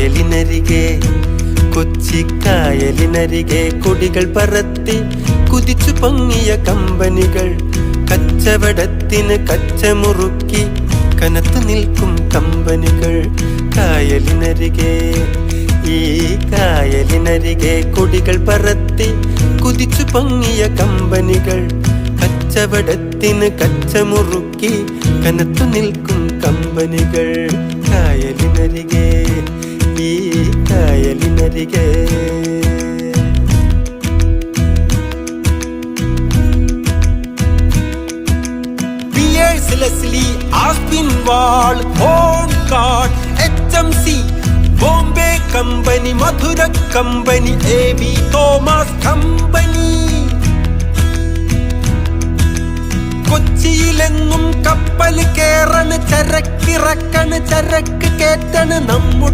കായലിനരികെ കൊച്ചിക്കായലിനരികെ കൊടികൾ പറത്തി കുതിച്ചു പൊങ്ങിയ കമ്പനികൾ, കച്ചവടത്തിന് കച്ചമുറുക്കി കനത്തു നിൽക്കും കമ്പനികൾ. കായലിനരികെ ഈ കായലിനരികെ കൊടികൾ പറത്തി കുതിച്ചു പൊങ്ങിയ കമ്പനികൾ, കച്ചവടത്തിന് കച്ചമുറുക്കി കനത്തു നിൽക്കും കമ്പനികൾ. കായലിനരികെ ഈ കായലിനരികെ. പിയേഴ്സ് ലെസ്ലി, ആസ്പിൻവാൾ, ഹോൺകാർഡ്, HMC, Bombay company, Madura company, AB Thomas company. കൊച്ചിയിലെങ്ങും കപ്പൽ കേറണ്, ചരക്കിറക്കണ്, ചരക്ക് കേറ്റണ് നമ്മുടെ